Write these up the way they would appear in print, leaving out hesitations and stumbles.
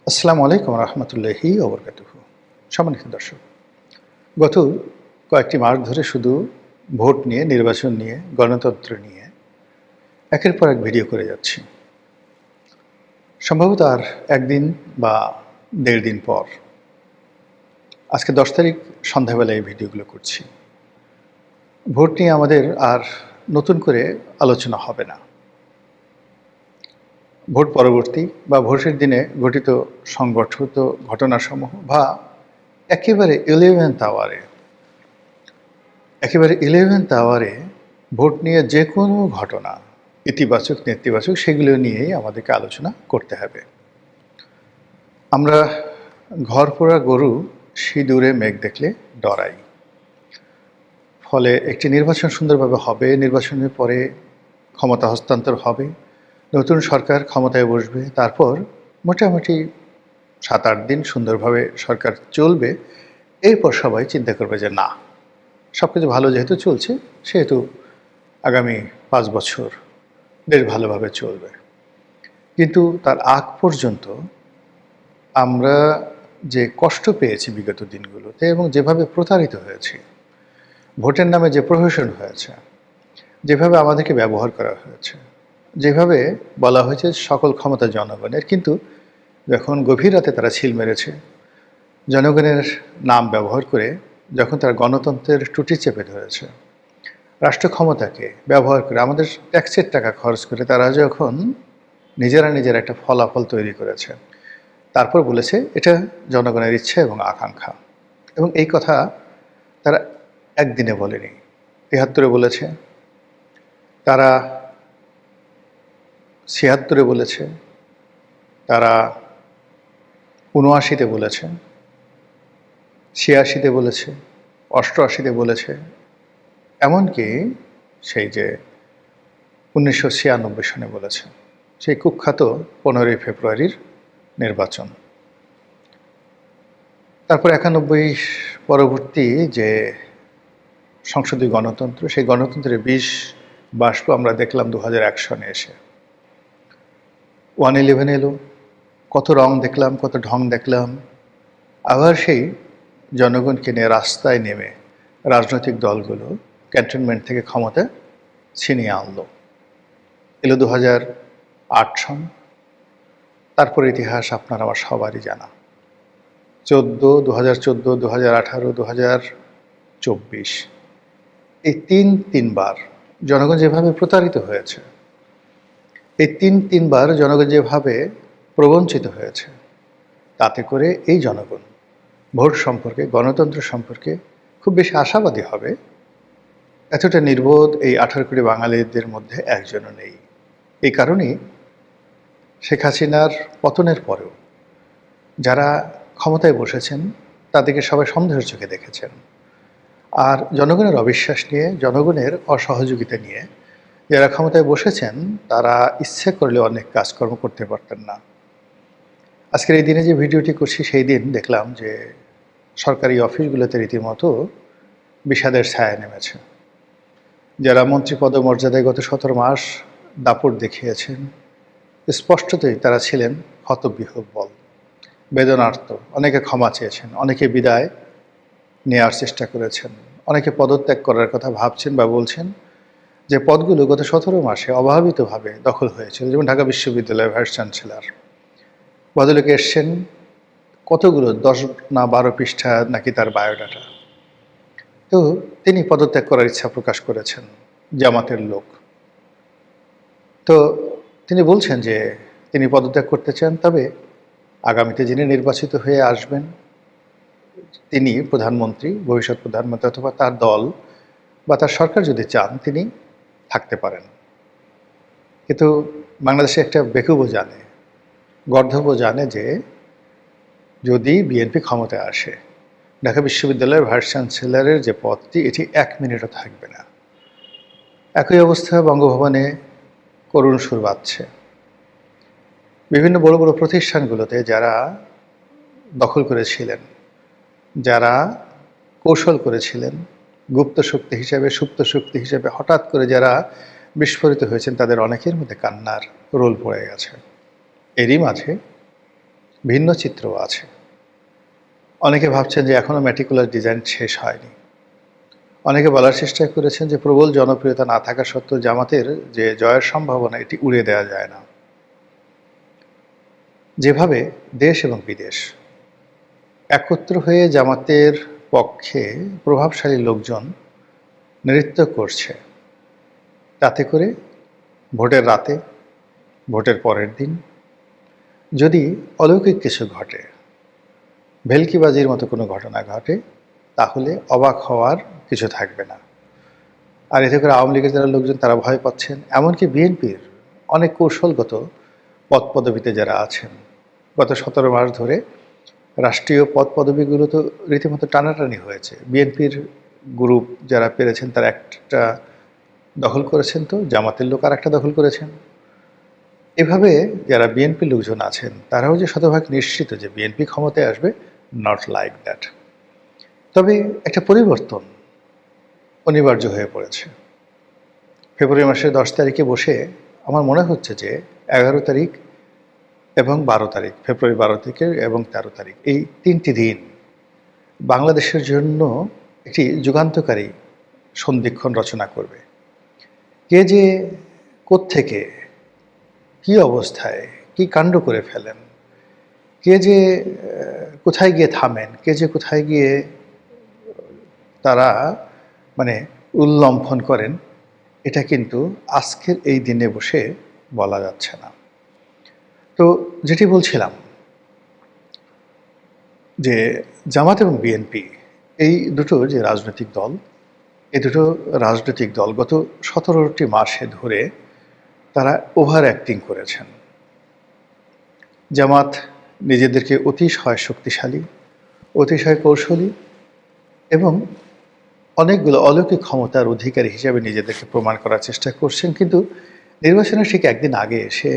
আসসালামু আলাইকুম রহমতুল্লাহি ওবরকাতুহু। সম্মানিত দর্শক, গত কয়েকটি মাস ধরে শুধু ভোট নিয়ে, নির্বাচন নিয়ে, গণতন্ত্র নিয়ে একের পর এক ভিডিও করে যাচ্ছি। সম্ভবত আর একদিন বা ১.৫ দিন পর আজকে ১০ তারিখ সন্ধ্যাবেলায় এই ভিডিওগুলো করছি। ভোট নিয়ে আমাদের আর নতুন করে আলোচনা হবে না। ভোট পরবর্তী বা ভোটের দিনে ঘটিত সংগঠিত ঘটনাসমূহ বা একেবারে 11th আওয়ারে ভোট নিয়ে যে কোনো ঘটনা, ইতিবাচক নেতিবাচক, সেগুলো নিয়েই আমাদেরকে আলোচনা করতে হবে। আমরা ঘর পোড়া গরু সিঁদুরে মেঘ দেখলে ডরাই। ফলে একটি নির্বাচন সুন্দরভাবে হবে, নির্বাচনের পরে ক্ষমতা হস্তান্তর হবে, নতুন সরকার ক্ষমতায় বসবে, তারপর মোটামুটি ৭-৮ দিন সুন্দরভাবে সরকার চলবে। এরপর সবাই চিন্তা করবে যে না, সব কিছু ভালো যেহেতু চলছে, সেহেতু আগামী ৫ বছর বেশ ভালোভাবে চলবে। কিন্তু তার আগ পর্যন্ত আমরা যে কষ্ট পেয়েছি বিগত দিনগুলোতে এবং যেভাবে প্রতারিত হয়েছি, ভোটের নামে যে প্রহসন হয়েছে, যেভাবে আমাদেরকে ব্যবহার করা হয়েছে, যেভাবে বলা হয়েছে সকল ক্ষমতা জনগণের, কিন্তু যখন গভীর রাতে তারা ছিল মেরেছে, জনগণের নাম ব্যবহার করে যখন তারা গণতন্ত্রের টুটি চেপে ধরেছে, রাষ্ট্র ক্ষমতাকে ব্যবহার করে আমাদের ট্যাক্সের টাকা খরচ করে তারা যখন নিজেরা একটা ফলাফল তৈরি করেছে, তারপর বলেছে এটা জনগণের ইচ্ছা এবং আকাঙ্ক্ষা। এবং এই কথা তারা একদিনে বলেনি, ৭৩-এ বলেছে, তারা ৭৬-এ বলেছে, তারা ৭৯-তে বলেছে, ৮৬-তে বলেছে, ৮৮-তে বলেছে, এমনকি সেই যে ১৯৯৬ সনে বলেছে, সেই কুখ্যাত ১৫ই ফেব্রুয়ারির নির্বাচন। তারপর ৯১ পরবর্তী যে সংসদীয় গণতন্ত্র, সেই গণতন্ত্রের বিষ বাষ্প আমরা দেখলাম ২০০১ সনে এসে। 111 এলো, কত রং দেখলাম, কত ঢং দেখলাম। আবার সেই জনগণকে নিয়ে রাস্তায় নেমে রাজনৈতিক দলগুলো ক্যান্টনমেন্ট থেকে ক্ষমতা ছিনিয়ে আনলো। এলো ২০০৮ সন। তারপর ইতিহাস আপনার আমার সবারই জানা। ২০১৪, ২০১৮, ২০২৪, এই তিনবার জনগণ যেভাবে প্রতারিত হয়েছে, এই তিনবার জনগণ যেভাবে প্রবঞ্চিত হয়েছে, তাতে করে এই জনগণ ভোট সম্পর্কে, গণতন্ত্র সম্পর্কে খুব বেশি আশাবাদী হবে এতটা নির্বোধ এই ১৮ কোটি বাঙালিদের মধ্যে একজনও নেই। এই কারণেই শেখ হাসিনার পতনের পরেও যারা ক্ষমতায় বসেছেন তাদেরকে সবাই সন্দেহের চোখে দেখেছেন। আর জনগণের অবিশ্বাস নিয়ে, জনগণের অসহযোগিতা নিয়ে যারা ক্ষমতায় বসেছেন তারা ইচ্ছে করলে অনেক কাজকর্ম করতে পারতেন না। আজকের এই দিনে যে ভিডিওটি করছি, সেই দিন দেখলাম যে সরকারি অফিসগুলোতে রীতিমতো বিষাদের ছায়া নেমেছে। যারা মন্ত্রী পদমর্যাদায় গত ১৭ মাস দাপট দেখিয়েছেন, স্পষ্টতই তারা ছিলেন হতবিহ্বল, বেদনার্ত। অনেকে ক্ষমা চেয়েছেন, অনেকে বিদায় নেওয়ার চেষ্টা করেছেন, অনেকে পদত্যাগ করার কথা ভাবছেন বা বলছেন। যে পদগুলো গত ১৭ মাসে অভাবিতভাবে দখল হয়েছিল, যেমন ঢাকা বিশ্ববিদ্যালয়ের ভাইস চ্যান্সেলর, ভদ্রলোকে এসছেন, কতগুলো ১০ না ১২ পৃষ্ঠা নাকি তার বায়োডাটা। তো তিনি পদত্যাগ করার ইচ্ছা প্রকাশ করেছেন, জামাতের লোক। তো তিনি বলছেন যে তিনি পদত্যাগ করতে চান, তবে আগামীতে যিনি নির্বাচিত হয়ে আসবেন তিনি প্রধানমন্ত্রী, ভবিষ্যৎ প্রধানমন্ত্রী অথবা তার দল বা তার সরকার যদি চান তিনি থাকতে পারেন। কিন্তু বাংলাদেশে একটা বেকুবও জানে, গর্ধবও জানে যে যদি বিএনপি ক্ষমতায় আসে, ঢাকা বিশ্ববিদ্যালয়ের ভাইস চ্যান্সেলরের যে পদটি, এটি ১ মিনিটও থাকবে না। একই অবস্থা বঙ্গভবনে করুণ সুর বাজছে। বিভিন্ন বড় বড় প্রতিষ্ঠানগুলোতে যারা দখল করেছিলেন, যারা কৌশল করেছিলেন, গুপ্ত শক্তি হিসেবে, সুপ্ত শক্তি হিসেবে হঠাৎ করে যারা বিস্ফোরিত হয়েছেন, তাদের অনেকের মধ্যে কান্নার রোল পড়ে গেছে। এরই মাঝে ভিন্ন চিত্রও আছে। অনেকে ভাবছেন যে এখনও ম্যাটিকুলার ডিজাইন শেষ হয়নি। অনেকে বলার চেষ্টা করেছেন যে প্রবল জনপ্রিয়তা না থাকা সত্ত্বেও জামাতের যে জয়ের সম্ভাবনা এটি উড়িয়ে দেওয়া যায় না। যেভাবে দেশ এবং বিদেশ একত্র হয়ে জামাতের পক্ষে প্রভাবশালী লোকজন নৃত্য করছে, তাতে করে ভোটের রাতে, ভোটের পরের দিন যদি অলৌকিক কিছু ঘটে, ভেলকিবাজির মতো কোনো ঘটনা ঘটে, তাহলে অবাক হওয়ার কিছু থাকবে না। আর এতে করে আওয়ামী লীগের যারা লোকজন তারা ভয় পাচ্ছেন, এমনকি বিএনপির অনেক কৌশলগত পদ পদবিতে যারা আছেন, গত 17 মাস ধরে রাষ্ট্রীয় পদ পদবিগুলো তো রীতিমতো টানাটানি হয়েছে। বিএনপির গ্রুপ যারা পেরেছেন তারা একটা দখল করেছেন, তো জামাতের লোক আর একটা দখল করেছেন। এভাবে যারা বিএনপির লোকজন আছেন তারাও যে শতভাগ নিশ্চিত যে বিএনপি ক্ষমতায় আসবে, নট লাইক দ্যাট। তবে একটা পরিবর্তন অনিবার্য হয়ে পড়েছে। ফেব্রুয়ারি মাসের 10 তারিখে বসে আমার মনে হচ্ছে যে 11 তারিখ এবং 12 তারিখ, ফেব্রুয়ারি 12 থেকে এবং 13 তারিখ, এই 3টি দিন বাংলাদেশের জন্য একটি যুগান্তকারী সন্ধিক্ষণ রচনা করবে। কে যে কোত্থেকে কী অবস্থায় কী কাণ্ড করে ফেলেন, কে যে কোথায় গিয়ে থামেন, কে যে কোথায় গিয়ে তারা মানে উল্লম্ফন করেন, এটা কিন্তু আজকের এই দিনে বসে বলা যাচ্ছে না। তো যেটি বলছিলাম যে জামাত এবং বিএনপি এই দুটো যে রাজনৈতিক দল, এই দুটো রাজনৈতিক দল গত 17টি মাসে ধরে তারা ওভার অ্যাক্টিং করেছেন। জামাত নিজেদেরকে অতিশয় শক্তিশালী, অতিশয় কৌশলী এবং অনেকগুলো অলৌকিক ক্ষমতার অধিকারী হিসাবে নিজেদেরকে প্রমাণ করার চেষ্টা করছেন, কিন্তু নির্বাচনের ঠিক একদিন আগে এসে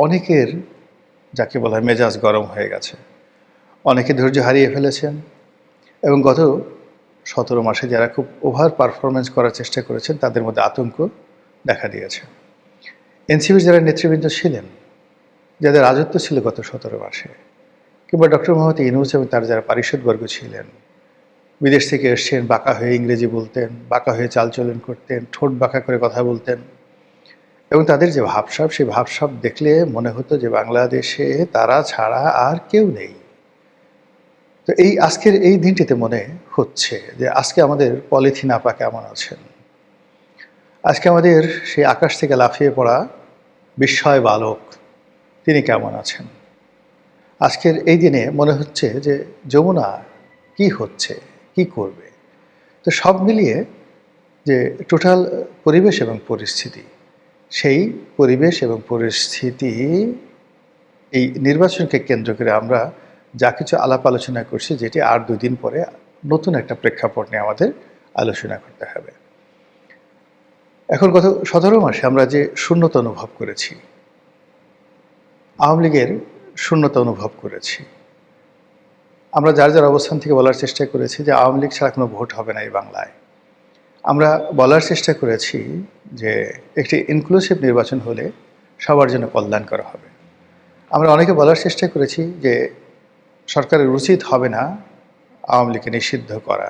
অনেকের, যাকে বলা হয়, মেজাজ গরম হয়ে গেছে। অনেকে ধৈর্য হারিয়ে ফেলেছেন এবং গত 17 মাসে যারা খুব ওভার পারফরমেন্স করার চেষ্টা করেছেন তাদের মধ্যে আতঙ্ক দেখা দিয়েছে। এনসিপির যারা নেতৃবৃন্দ ছিলেন, যাদের রাজত্ব ছিল গত 17 মাসে, কিংবা ডক্টর মোহাম্মদ ইউনূস এবং তার যারা পারিষদবর্গ ছিলেন, বিদেশ থেকে এসছেন, বাঁকা হয়ে ইংরেজি বলতেন, বাঁকা হয়ে চালচলন করতেন, ঠোঁট বাঁকা করে কথা বলতেন, এবং তাদের যে ভাবসাব, সেই ভাবসাব দেখলে মনে হতো যে বাংলাদেশে তারা ছাড়া আর কেউ নেই। তো এই আজকের এই দিনটিতে মনে হচ্ছে যে আজকে আমাদের পলিথিন আপা কেমন আছেন, আজকে আমাদের সেই আকাশ থেকে লাফিয়ে পড়া বিস্ময় বালক তিনি কেমন আছেন। আজকের এই দিনে মনে হচ্ছে যে যমুনা কি হচ্ছে, কি করবে। তো সব মিলিয়ে যে টোটাল পরিবেশ এবং পরিস্থিতি, সেই পরিবেশ এবং পরিস্থিতি এই নির্বাচনকে কেন্দ্র করে আমরা যা কিছু আলাপ আলোচনা করছি, যেটি আর 2 দিন পরে নতুন একটা প্রেক্ষাপট নিয়ে আমাদের আলোচনা করতে হবে। এখন গত 17 মাসে আমরা যে শূন্যতা অনুভব করেছি, আওয়ামী লীগের শূন্যতা অনুভব করেছি, আমরা যার যার অবস্থান থেকে বলার চেষ্টা করেছি যে আওয়ামী লীগ ছাড়া কোনো ভোট হবে না এই বাংলায়। আমরা বলার চেষ্টা করেছি যে একটি ইনক্লুসিভ নির্বাচন হলে সবার জন্য কল্যাণ করা হবে। আমরা অনেকে বলার চেষ্টা করেছি যে সরকারের উচিত হবে না আওয়ামী লীগকে নিষিদ্ধ করা,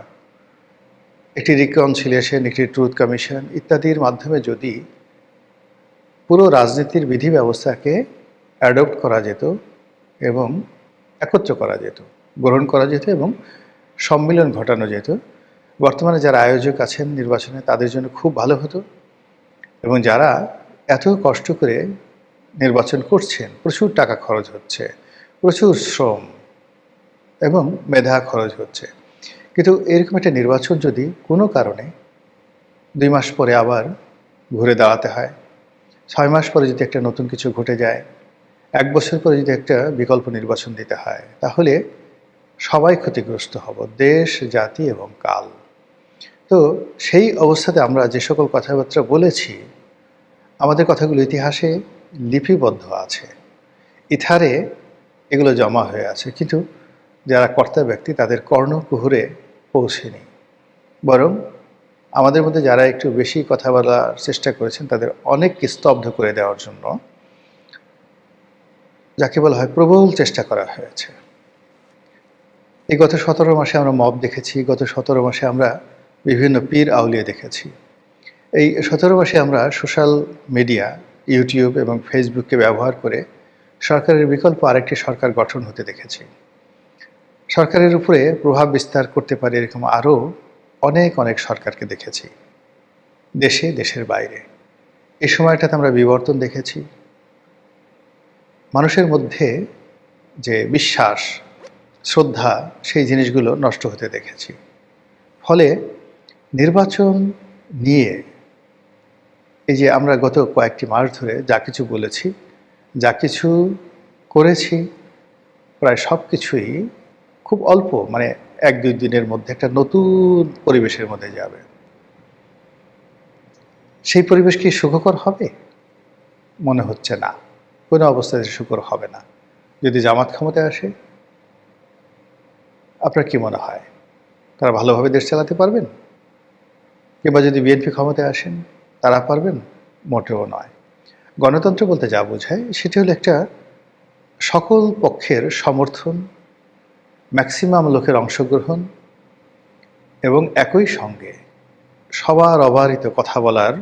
একটি রিকনসিলিয়েশন, একটি ট্রুথ কমিশন ইত্যাদির মাধ্যমে যদি পুরো রাজনীতির বিধি ব্যবস্থাকে অ্যাডপ্ট করা যেত এবং একত্র করা যেত, গ্রহণ করা যেত এবং সম্মিলন ঘটানো যেত, বর্তমানে যারা আয়োজক আছেন নির্বাচনে তাদের জন্য খুব ভালো হতো। এবং যারা এত কষ্ট করে নির্বাচন করছেন, প্রচুর টাকা খরচ হচ্ছে, প্রচুর শ্রম এবং মেধা খরচ হচ্ছে, কিন্তু এরকম একটা নির্বাচন যদি কোনো কারণে 2 মাস পরে আবার ঘুরে দাঁড়াতে হয়, 6 মাস পরে যদি একটা নতুন কিছু ঘটে যায়, 1 বছর পরে যদি একটা বিকল্প নির্বাচন দিতে হয়, তাহলে সবাই ক্ষতিগ্রস্ত হব, দেশ, জাতি এবং কাল। তো সেই অবস্থাতে আমরা যে সকল কথাবার্তা বলেছি, আমাদের কথাগুলো ইতিহাসে লিপিবদ্ধ আছে, ইথারে এগুলো জমা হয়ে আছে, কিন্তু যারা কর্তা ব্যক্তি তাদের কর্ণকুহরে পৌঁছেনি। বরং আমাদের মধ্যে যারা একটু বেশি কথা বলার চেষ্টা করেছেন তাদের অনেককে স্তব্ধ করে দেওয়ার জন্য যাকে বলা হয় প্রবল চেষ্টা করা হয়েছে। এই গত ১৭ মাসে আমরা মব দেখেছি, গত ১৭ মাসে আমরা বিভিন্ন পীর আউলিয়া দেখেছি। এই ১৭ মাসে আমরা সোশ্যাল মিডিয়া, ইউটিউব এবং ফেসবুককে ব্যবহার করে সরকারের বিকল্প আরেকটি সরকার গঠন হতে দেখেছি। সরকারের উপরে প্রভাব বিস্তার করতে পারে এরকম আরও অনেক অনেক সরকারকে দেখেছি, দেশে, দেশের বাইরে। এই সময়টাতে আমরা বিবর্তন দেখেছি। মানুষের মধ্যে যে বিশ্বাস, শ্রদ্ধা, সেই জিনিসগুলো নষ্ট হতে দেখেছি। ফলে নির্বাচন নিয়ে এই যে আমরা গত কয়েকটি মাস ধরে যা কিছু বলেছি, যা কিছু করেছি, প্রায় সব কিছুই খুব অল্প, মানে ১-২ দিনের মধ্যে একটা নতুন পরিবেশের মধ্যে যাবে। সেই পরিবেশ কি সুখকর হবে? মনে হচ্ছে না, কোনো অবস্থাতে সুখকর হবে না। যদি জামাত ক্ষমতায় আসে, আপনার কি মনে হয় তারা ভালোভাবে দেশ চালাতে পারবেন? কিংবা যদি বিএনপি ক্ষমতায় আসেন, তারা পারবেন? মোটেও নয়। গণতন্ত্র বলতে যা বোঝায় সেটি হলো একটা সকল পক্ষের সমর্থন, ম্যাক্সিমাম লোকের অংশগ্রহণ এবং একই সঙ্গে সবার অবারিত কথা বলার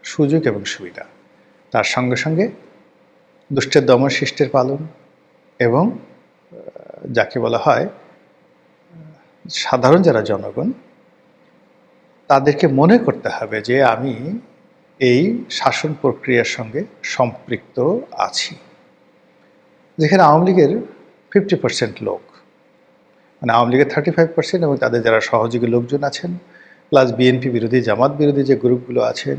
সুযোগ এবং সুবিধা। তার সঙ্গে সঙ্গে দুষ্টের দমন শিষ্টের পালন এবং যাকে বলা হয় সাধারণ যারা জনগণ, তাদেরকে মনে করতে হবে যে আমি এই শাসন প্রক্রিয়ার সঙ্গে সম্পৃক্ত আছি। যেখানে আওয়ামী লীগের 50% লোক, মানে আওয়ামী লীগের 35% এবং তাদের যারা সহযোগী লোকজন আছেন, প্লাস বিএনপি বিরোধী, জামাত বিরোধী যে গ্রুপগুলো আছেন,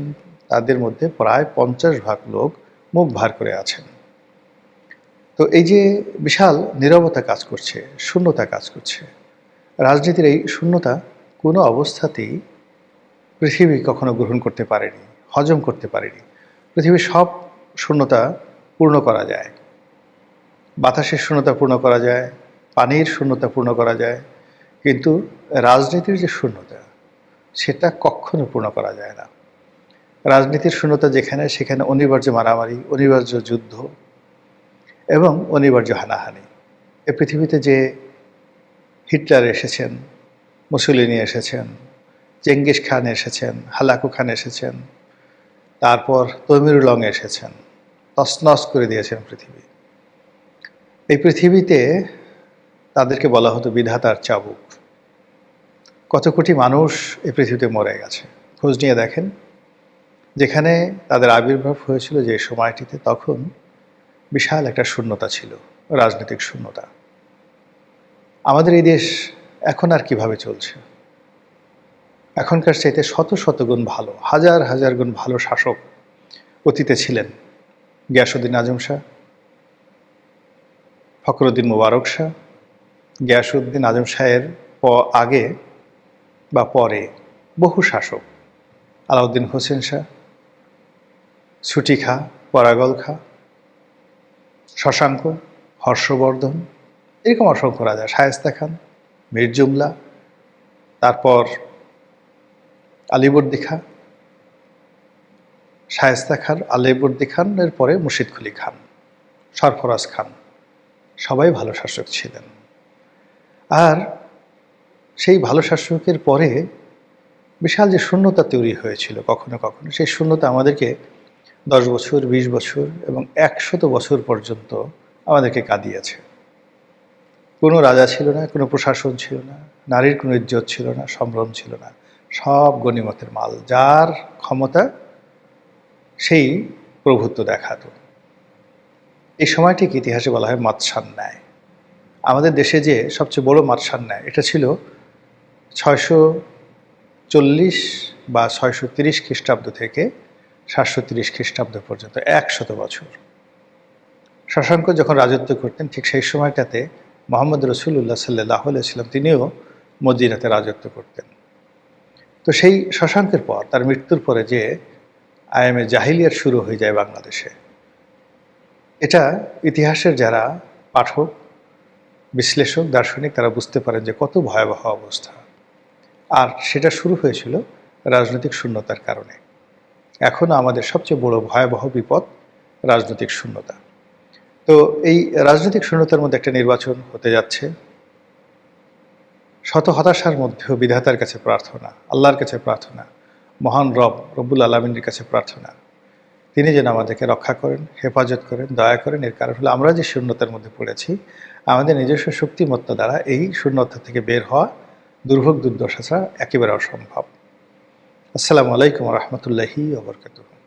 তাদের মধ্যে প্রায় 50% লোক মুখ ভার করে আছেন। তো এই যে বিশাল নীরবতা কাজ করছে, শূন্যতা কাজ করছে, রাজনীতির এই শূন্যতা কোনো অবস্থাতেই পৃথিবী কখনো গ্রহণ করতে পারেনি, হজম করতে পারেনি। পৃথিবীর সব শূন্যতা পূর্ণ করা যায়, বাতাসের শূন্যতা পূর্ণ করা যায়, পানির শূন্যতা পূর্ণ করা যায়, কিন্তু রাজনীতির যে শূন্যতা, সেটা কখনো পূর্ণ করা যায় না। রাজনীতির শূন্যতা যেখানে, সেখানে অনিবার্য মারামারি, অনিবার্য যুদ্ধ এবং অনিবার্য হানাহানি। এ পৃথিবীতে যে হিটলার এসেছেন, মুসোলিনি এসেছেন, চেঙ্গিস খান এসেছেন, হালাকু খান এসেছেন, তারপর তৈমুরুল লং এসেছেন, তছনছ করে দিয়েছেন পৃথিবী। এই পৃথিবীতে তাদেরকে বলা হতো বিধাতার চাবুক। কত কোটি মানুষ এই পৃথিবীতে মরে গেছে, খোঁজ নিয়ে দেখেন। যেখানে তাদের আবির্ভাব হয়েছিল যে সময়টিতে, তখন বিশাল একটা শূন্যতা ছিল, রাজনৈতিক শূন্যতা। আমাদের এই দেশ এখন আর কিভাবে চলছে? এখনকার চাইতে শত শত গুণ ভালো, হাজার হাজার গুণ ভালো শাসক অতীতে ছিলেন। গিয়াসউদ্দিন আজম শাহ, ফখরুদ্দিন মোবারক শাহ, গিয়াসউদ্দিন আজম শাহের আগে বা পরে বহু শাসক, আলাউদ্দিন হোসেন শাহ, ছুটি খাঁ, পরাগল খাঁ, শশাঙ্ক, হর্ষবর্ধন, এরকম অসংখ্য রাজা, শায়েস্তা খান, মীর জুমলা, তারপর আলীবর্দী খাঁ, শায়েস্তা খান, আলীবর্দী খানের পরে মুর্শিদ কুলি খান, সরফরাজ খান, সবাই ভালো শাসক ছিলেন। আর সেই ভালো শাসকের পরে বিশাল যে শূন্যতা তৈরি হয়েছিল কখনো কখনো, সেই শূন্যতা আমাদেরকে 10 বছর, 20 বছর এবং 100 বছর পর্যন্ত আমাদেরকে কাঁদিয়েছে। কোনো রাজা ছিল না, কোনো প্রশাসন ছিল না, নারীর কোনো ইজ্জত ছিল না, সম্ভ্রম ছিল না, সব গনিমতের মাল। যার ক্ষমতা সেই প্রভুত্ব দেখাতো। এই সময়টিকে ইতিহাসে বলা হয় মাৎসান্যায়। আমাদের দেশে যে সবচেয়ে বড় মাৎসান্যায়, এটা ছিল 640 বা 630 খ্রিস্টাব্দ থেকে 730 খ্রিস্টাব্দ পর্যন্ত 100 বছর। শশাঙ্ক যখন রাজত্ব করতেন, ঠিক সেই সময়টাতে মোহাম্মদ রসুল্লাহ সাল্লাল্লাহু আলাইহি ওয়াসাল্লাম তিনিও মদিনাতে রাজত্ব করতেন। তো সেই শশাঙ্কের পর, তার মৃত্যুর পরে যে আইএমএ জাহিলিয়াত শুরু হয়ে যায় বাংলাদেশে, এটা ইতিহাসের যারা পাঠক, বিশ্লেষক, দার্শনিক, তারা বুঝতে পারেন যে কত ভয়াবহ অবস্থা। আর সেটা শুরু হয়েছিল রাজনৈতিক শূন্যতার কারণে। এখনও আমাদের সবচেয়ে বড় ভয়াবহ বিপদ রাজনৈতিক শূন্যতা। তো এই রাজনৈতিক শূন্যতার মধ্যে একটা নির্বাচন হতে যাচ্ছে। শত হতাশার মধ্যেও বিধাতার কাছে প্রার্থনা, আল্লাহর কাছে প্রার্থনা, মহান রব্বুল আলমিনের কাছে প্রার্থনা, তিনি যেন আমাদেরকে রক্ষা করেন, হেফাজত করেন, দয়া করেন। এর কারণ হলো আমরা যে শূন্যতার মধ্যে পড়েছি, আমাদের নিজস্ব শক্তিমত্তা দ্বারা এই শূন্যতা থেকে বের হওয়া দুর্ভোগ দুর্দশা ছাড়া একেবারে অসম্ভব। আসসালামু আলাইকুম রহমতুল্লাহি ওয়া বারাকাতুহু।